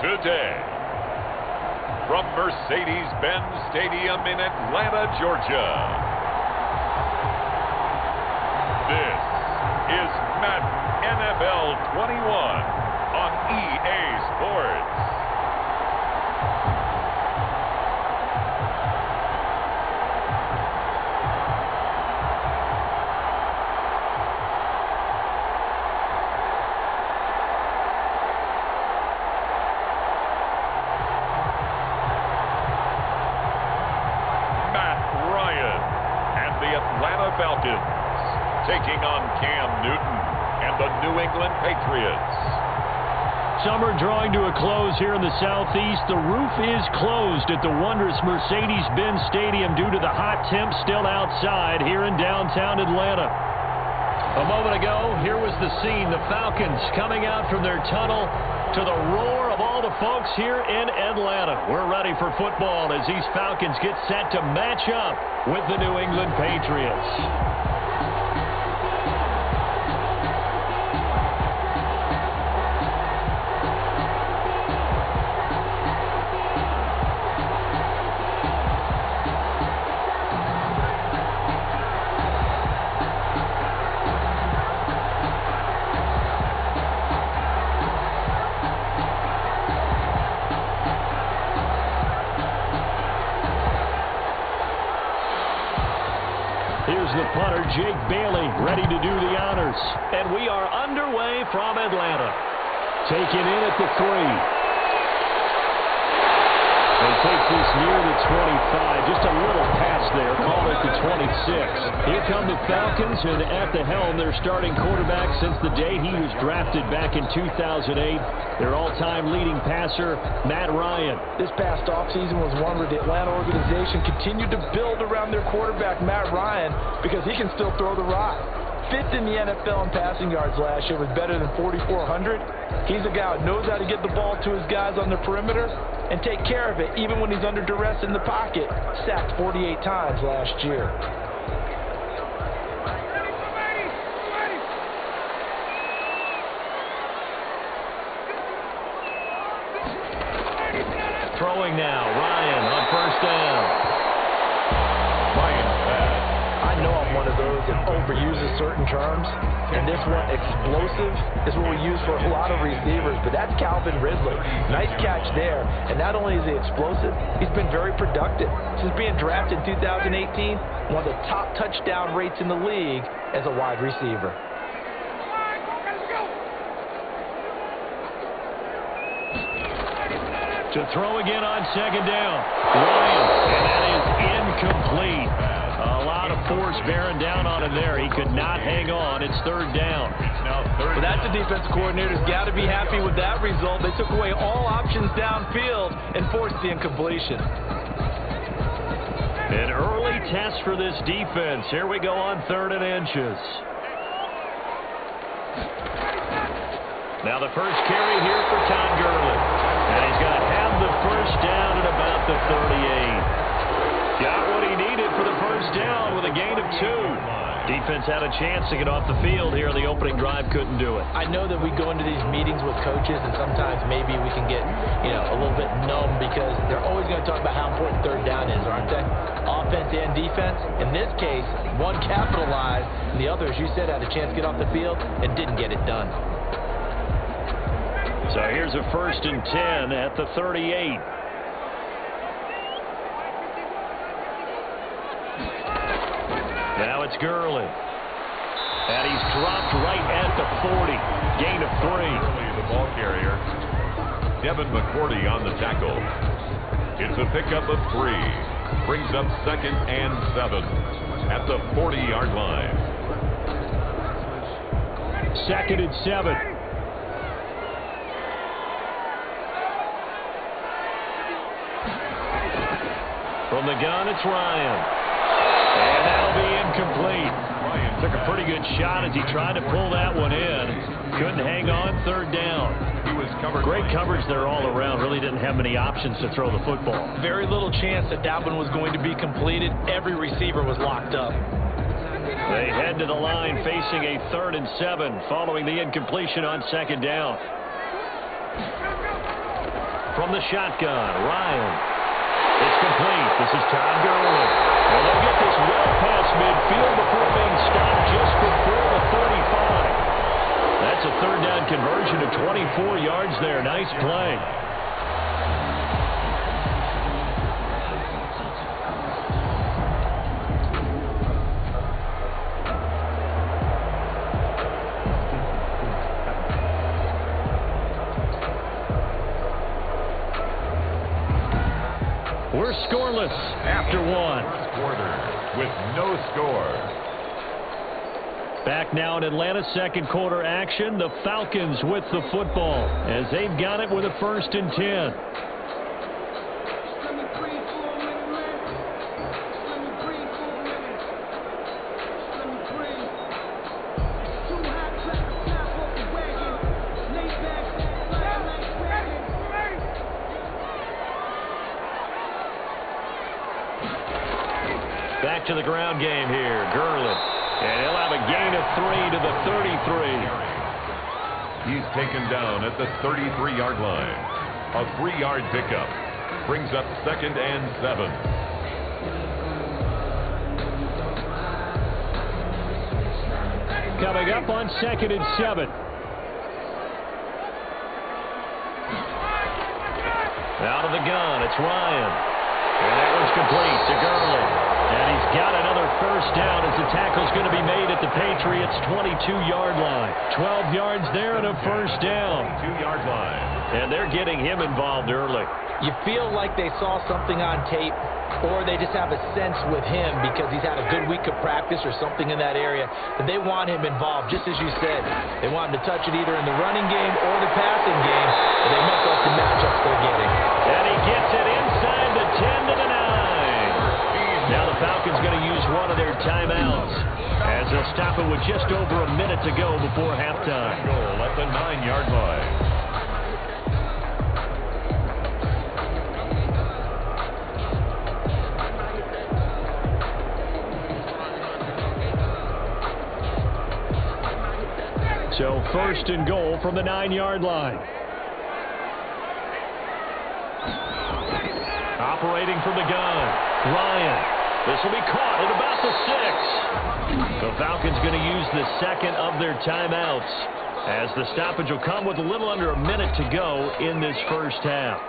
today. From Mercedes-Benz Stadium in Atlanta, Georgia, this is Madden NFL 21 on EA Sports. Falcons taking on Cam Newton and the New England Patriots. Summer drawing to a close here in the Southeast. The roof is closed at the wondrous Mercedes-Benz Stadium due to the hot temps still outside here in downtown Atlanta. A moment ago, here was the scene. The Falcons coming out from their tunnel to the roar of all the folks here in Atlanta. We're ready for football as these Falcons get set to match up with the New England Patriots. Here's the punter, Jake Bailey, ready to do the honors. And we are underway from Atlanta. Taken in at the 3. They take this near the 25. Just a little pass there. Call it the 26. Here come the Falcons, and at the helm, their starting quarterback since the day he was drafted back in 2008. Their all-time leading passer, Matt Ryan. This past offseason was one where the Atlanta organization continued to build around their quarterback, Matt Ryan, because he can still throw the rock. 5th in the NFL in passing yards last year with better than 4,400. He's a guy who knows how to get the ball to his guys on the perimeter and take care of it even when he's under duress in the pocket. Sacked 48 times last year. Throwing now, Ryan on first down. Ryan pass. I know I'm one of those that overuses certain terms, and this one, explosive, is what we use for a lot of receivers, but that's Calvin Ridley. Nice catch there, and not only is he explosive, he's been very productive. Since being drafted in 2018, one of the top touchdown rates in the league as a wide receiver. To throw again on second down. Ryan, and that is incomplete. A lot of force bearing down on him there. He could not hang on. It's third down. Well, that's the defense coordinator's got to be happy with that result. They took away all options downfield and forced the incompletion. An early test for this defense. Here we go on 3rd and inches. Now the first carry here for Todd Gurley. And he's going to have the first down at about the 38. Got what he needed for the first down with a gain of 2. Defense had a chance to get off the field here. The opening drive couldn't do it. I know that we go into these meetings with coaches, and sometimes maybe we can get, a little bit numb because they're always going to talk about how important third down is, aren't they? Offense and defense. In this case, one capitalized, and the other, as you said, had a chance to get off the field and didn't get it done. So here's a 1st and 10 at the 38. Now it's Gurley. And he's dropped right at the 40. Gain of 3. The ball carrier, Devin McCourty on the tackle. It's a pickup of 3. Brings up 2nd and 7 at the 40-yard line. 2nd and 7. From the gun, it's Ryan. And that'll be incomplete. Ryan took a pretty good shot as he tried to pull that one in. Couldn't hang on. 3rd down. He was covered. Great coverage there all around. Really didn't have many options to throw the football. Very little chance that one was going to be completed. Every receiver was locked up. They head to the line facing a 3rd and 7 following the incompletion on 2nd down. from the shotgun. Ryan. It's complete. This is Todd Gurley. And they'll get this well past midfield before being stopped just before the 35. That's a third down conversion of 24 yards there. Nice play. We're scoreless after one. Quarter with no score. Back now in Atlanta, second quarter action. The Falcons with the football as they've got it with a 1st and 10. Back to the ground game here. Gurley. And he'll have a gain of 3 to the 33. He's taken down at the 33-yard line. A 3-yard pickup brings up 2nd and 7. Coming up on 2nd and 7. Out of the gun, it's Ryan. And that one's complete to Gurley. And he's got another 1st down as the tackle's going to be made at the Patriots' 22-yard line. 12 yards there and a 1st down. 2-yard line. And they're getting him involved early. You feel like they saw something on tape, or they just have a sense with him because he's had a good week of practice or something in that area that they want him involved, just as you said. They want him to touch it either in the running game or the passing game, and they must like the matchups they're getting. And he gets it inside the 10 to the 9. Now the Falcons going to use one of their timeouts as they'll stop it with just over a minute to go before halftime. Goal at the 9-yard line. So 1st and goal from the 9-yard line. Operating from the gun, Ryan. This will be caught at about the 6. The Falcons going to use the 2nd of their timeouts as the stoppage will come with a little under a minute to go in this 1st half.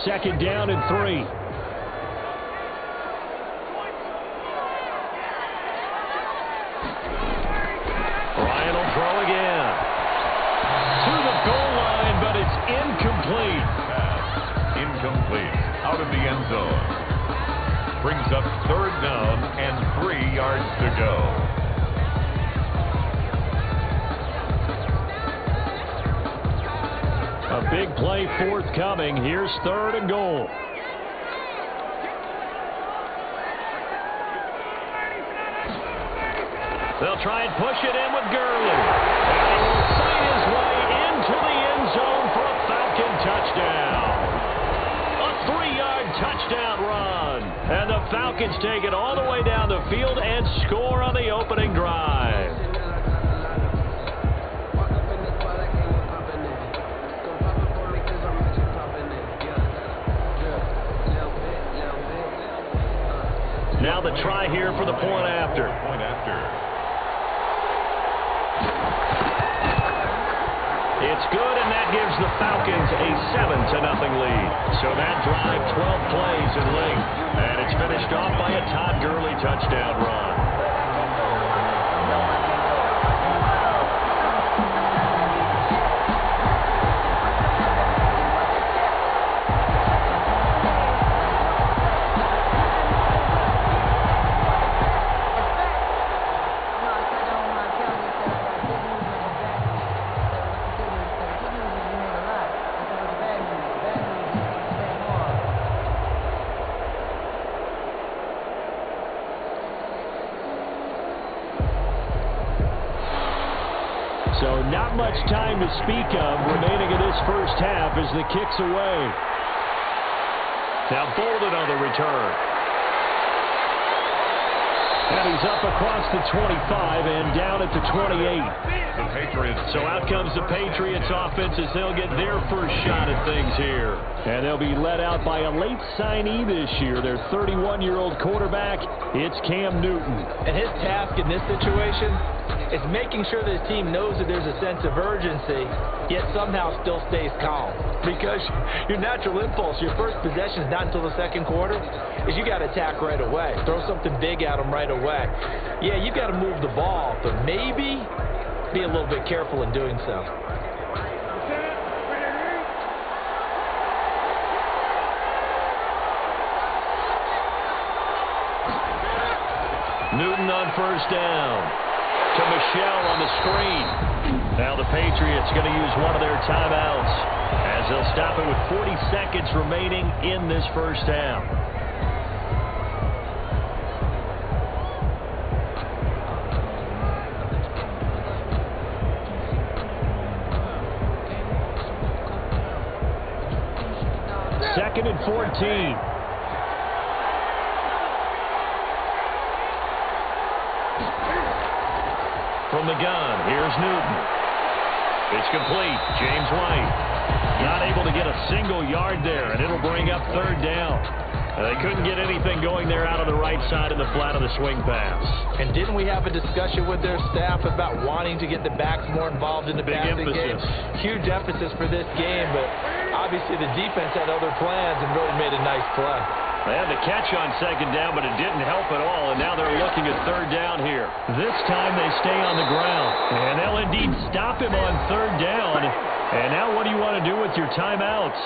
Second down and 3. Ryan will throw again. To the goal line, but it's incomplete. Incomplete. Out of the end zone. Brings up 3rd down and 3 yards to go. A big play forthcoming. Here's 3rd and goal. They'll try and push it in with Gurley. And he will fight his way into the end zone for a Falcon touchdown. A 3-yard touchdown run. And the Falcons take it all the way down the field and score on the opening drive. Now the try here for the point after. It's good, and that gives the Falcons a 7-0 lead. So that drive, 12 plays in length, and it's finished off by a Todd Gurley touchdown run. So not much time to speak of remaining in this 1st half as the kick's away. Now Bolden on the return. And he's up across the 25 and down at the 28. The Patriots. So out comes the Patriots offense as they'll get their first shot at things here. And they'll be led out by a late signee this year, their 31-year-old quarterback. It's Cam Newton. And his task in this situation is making sure that his team knows that there's a sense of urgency, yet somehow still stays calm. Because your natural impulse, your first possession is not until the second quarter, is you got to attack right away. Throw something big at them right away. Yeah, you've got to move the ball, but maybe be a little bit careful in doing so. Newton on first down. To Michelle on the screen. Now the Patriots going to use one of their timeouts as they'll stop it with 40 seconds remaining in this first half. Second and 14. From the gun, here's Newton. It's complete. James White not able to get a single yard there, and it'll bring up third down. They couldn't get anything going there out of the right side of the flat of the swing pass. And didn't we have a discussion with their staff about wanting to get the backs more involved in the passing game? Huge emphasis for this game, but obviously the defense had other plans and really made a nice play. They had the catch on second down, but it didn't help at all, and now they're looking at third down here. This time they stay on the ground, and they'll indeed stop him on third down. And now what do you want to do with your timeouts?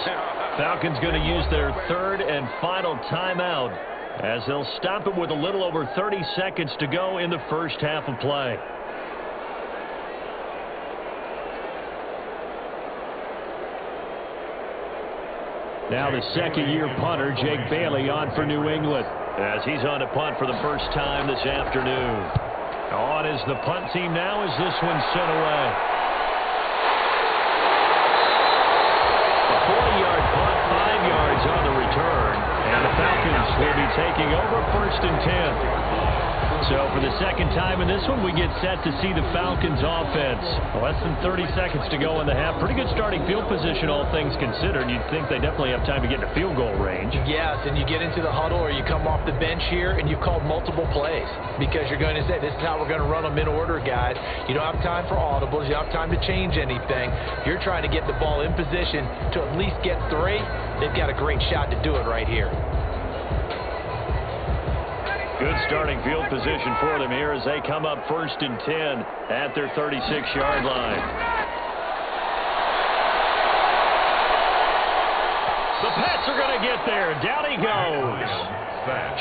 Falcons going to use their third and final timeout as they'll stop him with a little over 30 seconds to go in the first half of play. Now the second-year punter, Jake Bailey, on for New England, as he's on to punt for the first time this afternoon. On is the punt team now as this one's sent away. A 40-yard punt, 5 yards on the return, and the Falcons will be taking over first and 10. So for the second time in this one, we get set to see the Falcons offense. Less than 30 seconds to go in the half. Pretty good starting field position, all things considered. You'd think they definitely have time to get to field goal range. Yes, and you get into the huddle or you come off the bench here and you've called multiple plays because you're going to say, this is how we're going to run them in order, guys. You don't have time for audibles. You don't have time to change anything. You're trying to get the ball in position to at least get 3. They've got a great shot to do it right here. Good starting field position for them here as they come up first and 10 at their 36-yard line. The Pats are going to get there. Down he goes.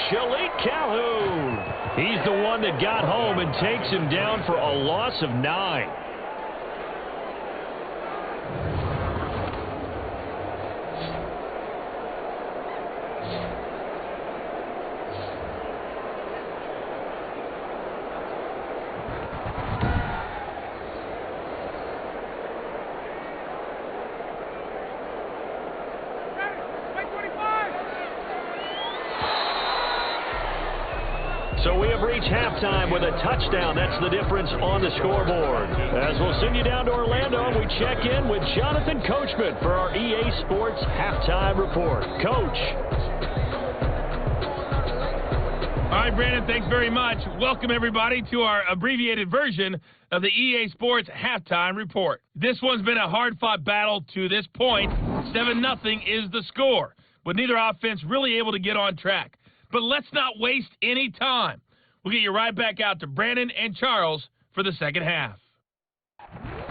Shalik Calhoun. He's the one that got home and takes him down for a loss of 9. So we have reached halftime with a touchdown. That's the difference on the scoreboard. As we'll send you down to Orlando, and we check in with Jonathan Coachman for our EA Sports Halftime Report. Coach. All right, Brandon, thanks very much. Welcome, everybody, to our abbreviated version of the EA Sports Halftime Report. This one's been a hard-fought battle to this point. 7-0 is the score, with neither offense really able to get on track. But let's not waste any time. We'll get you right back out to Brandon and Charles for the second half.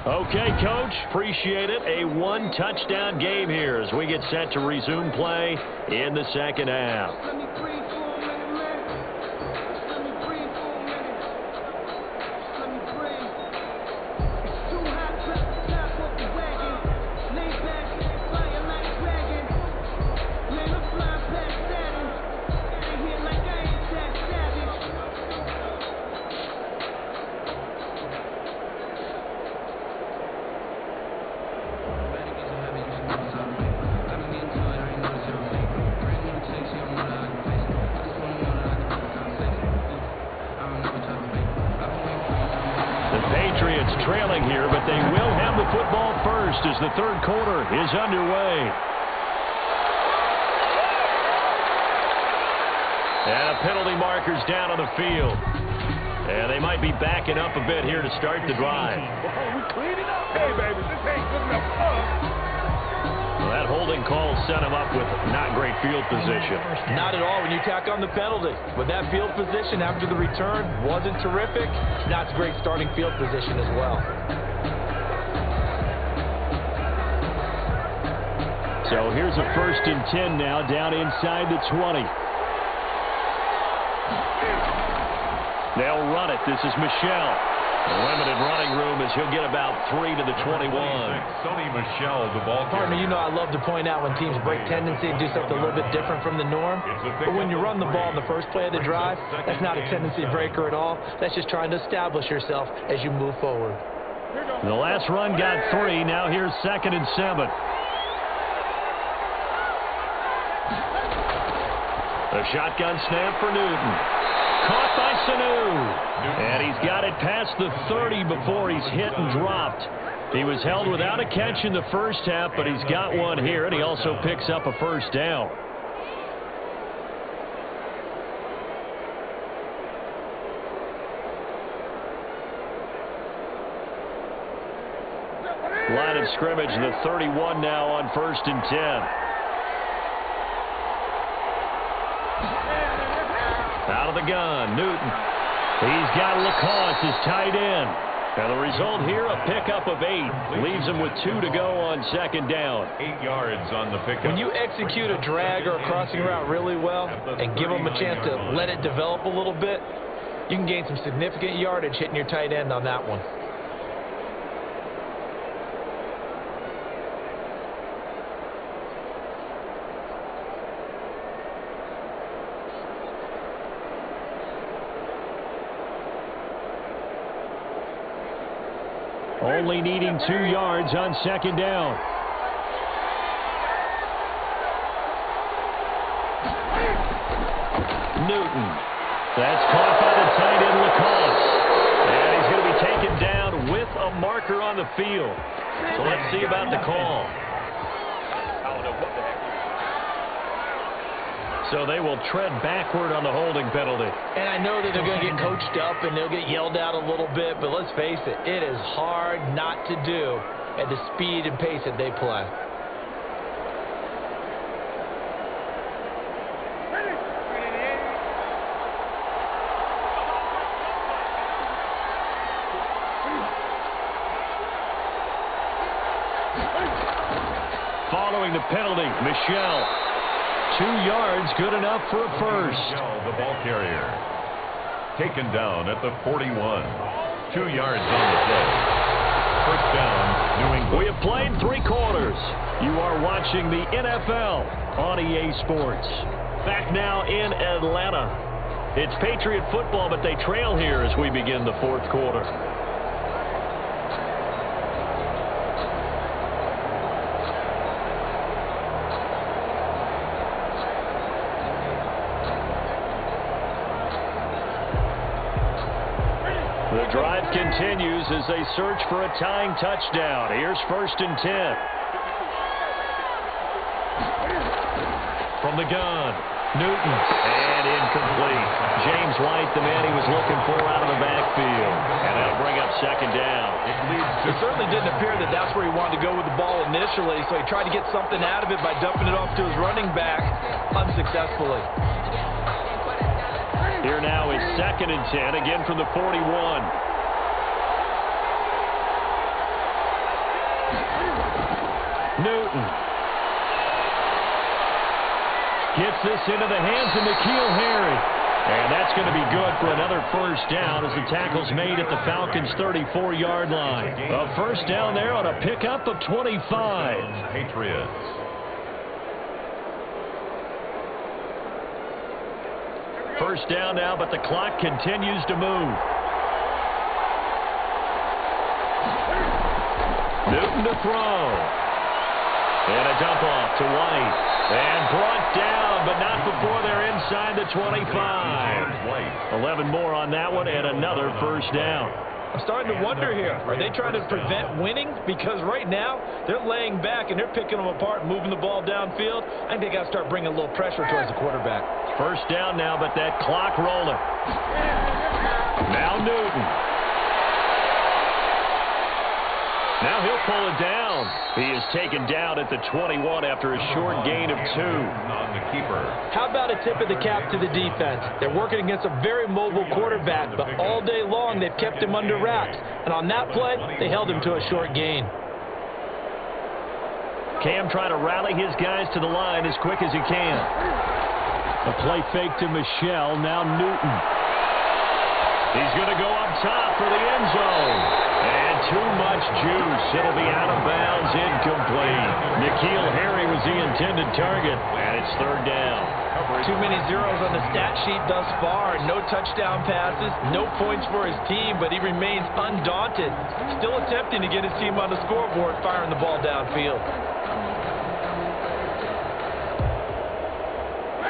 Okay, Coach. Appreciate it. A one-touchdown game here as we get set to resume play in the second half. trailing here, but they will have the football first as the third quarter is underway. And a penalty marker's down on the field. And they might be backing up a bit here to start the drive. We're cleaning up. Hey, baby, this ain't good enough. Well, that holding call set him up with not great field position. Not at all when you tack on the penalty. But that field position after the return wasn't terrific. Not a great starting field position as well. So here's a 1st and 10 now, down inside the 20. They'll run it. This is Michelle. The limited running room as he'll get about 3 to the 21. Sonny Michel, the ball carrier. Partner, you know I love to point out when teams break tendency and do something a little bit different from the norm. But when you run the ball in the first play of the drive, that's not a tendency breaker at all. That's just trying to establish yourself as you move forward. The last run got 3. Now here's 2nd and 7. The shotgun snap for Newton. Caught by Sanu. And he's got it past the 30 before he's hit and dropped. He was held without a catch in the first half, but he's got one here, and he also picks up a first down. Line of scrimmage, the 31 now on 1st and 10. Out of the gun, Newton. He's got LaCosse as tight end. And the result here, a pickup of 8. Leaves him with 2 to go on 2nd down. 8 yards on the pickup. When you execute a drag or a crossing route really well and give them a chance to let it develop a little bit, you can gain some significant yardage hitting your tight end on that one. Only needing 2 yards on 2nd down. Newton. That's caught by the tight end LaCosse. And he's going to be taken down with a marker on the field. So let's see about the call. So they will tread backward on the holding penalty. And I know that they're going to get coached up and they'll get yelled at a little bit, but let's face it, it is hard not to do at the speed and pace that they play. Following the penalty, Michelle. 2 yards, good enough for a first. The ball carrier. Taken down at the 41. 2 yards on the play. First down, New England. We have played 3 quarters. You are watching the NFL on EA Sports. Back now in Atlanta. It's Patriot football, but they trail here as we begin the 4th quarter. The drive continues as they search for a tying touchdown. Here's 1st and 10. From the gun, Newton. And incomplete. James White, the man he was looking for out of the backfield. And that'll bring up 2nd down. It certainly didn't appear that that's where he wanted to go with the ball initially, so he tried to get something out of it by dumping it off to his running back unsuccessfully. Here now is 2nd and 10, again from the 41. Newton. Gets this into the hands of N'Keal Harry. And that's going to be good for another first down as the tackle's made at the Falcons' 34-yard line. A first down there on a pickup of 25. Patriots. First down now, but the clock continues to move. Newton to throw. And a dump off to White. And brought down, but not before they're inside the 25. 11 more on that one, and another first down. I'm starting to wonder here. Are they trying to prevent winning? Because right now, they're laying back and they're picking them apart and moving the ball downfield. I think they got to start bringing a little pressure towards the quarterback. First down now, but that clock rolling. Now Newton. Now he'll pull it down. He is taken down at the 21 after a short gain of 2. On the keeper. How about a tip of the cap to the defense? They're working against a very mobile quarterback, but all day long they've kept him under wraps. And on that play, they held him to a short gain. Cam trying to rally his guys to the line as quick as he can. A play fake to Michelle. Now Newton. He's going to go up top for the end zone. And too much juice. It'll be out of bounds, incomplete. N'Keal Harry was the intended target, and it's third down. Too many zeros on the stat sheet thus far. No touchdown passes, no points for his team, but he remains undaunted. Still attempting to get his team on the scoreboard, firing the ball downfield.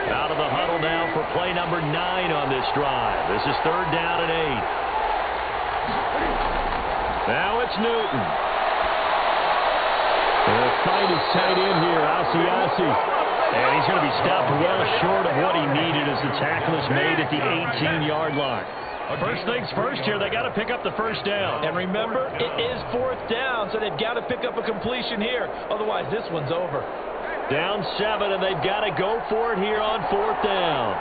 Out of the huddle now for play number 9 on this drive. This is third down and 8. Now it's Newton. They'll find his tight end here, Asiasi. And he's going to be stopped well short of what he needed as the tackle is made at the 18-yard line. First things first here, they got to pick up the first down. And remember, it is fourth down, so they've got to pick up a completion here. Otherwise, this one's over. Down 7, and they've got to go for it here on fourth down.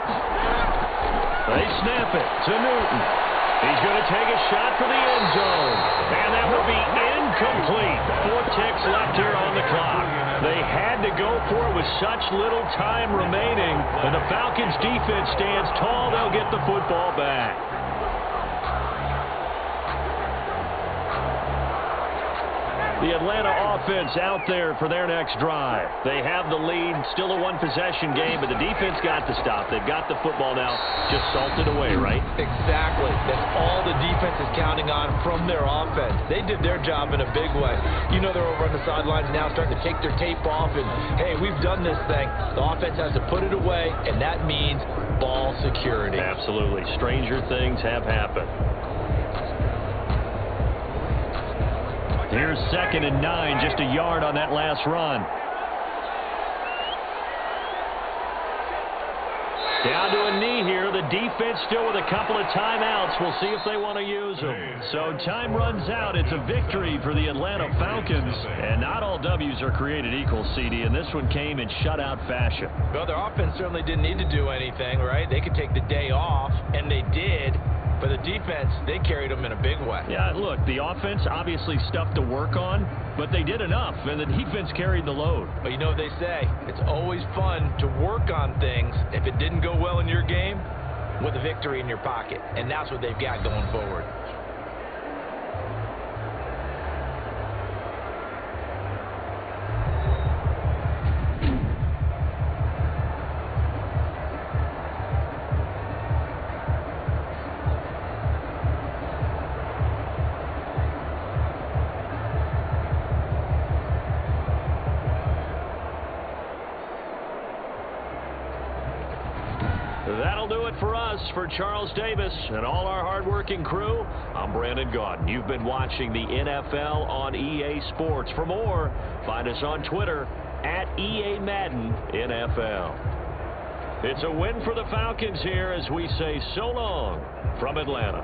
They snap it to Newton. He's going to take a shot for the end zone. And that will be incomplete. 4 ticks left here on the clock. They had to go for it with such little time remaining. And the Falcons defense stands tall. They'll get the football back. The Atlanta offense out there for their next drive. They have the lead, still a one-possession game, but the defense got to stop. They've got the football now, just salted away, right? Exactly. That's all the defense is counting on from their offense. They did their job in a big way. You know they're over on the sidelines now starting to take their tape off and, hey, we've done this thing. The offense has to put it away, and that means ball security. Absolutely. Stranger things have happened. Here's 2nd and 9, just a yard on that last run. Down to a knee here. The defense still with a couple of timeouts. We'll see if they want to use them. So time runs out. It's a victory for the Atlanta Falcons. And not all W's are created equal, CD, and this one came in shutout fashion. Well, their offense certainly didn't need to do anything, right? They could take the day off, and they did. But the defense, they carried them in a big way. Yeah, look, the offense obviously stuff to work on, but they did enough, and the defense carried the load. But you know what they say, it's always fun to work on things if it didn't go well in your game with a victory in your pocket. And that's what they've got going forward. That'll do it for us. For Charles Davis and all our hardworking crew, I'm Brandon Gaudin. You've been watching the NFL on EA Sports. For more, find us on Twitter at EA Madden NFL. It's a win for the Falcons here as we say so long from Atlanta.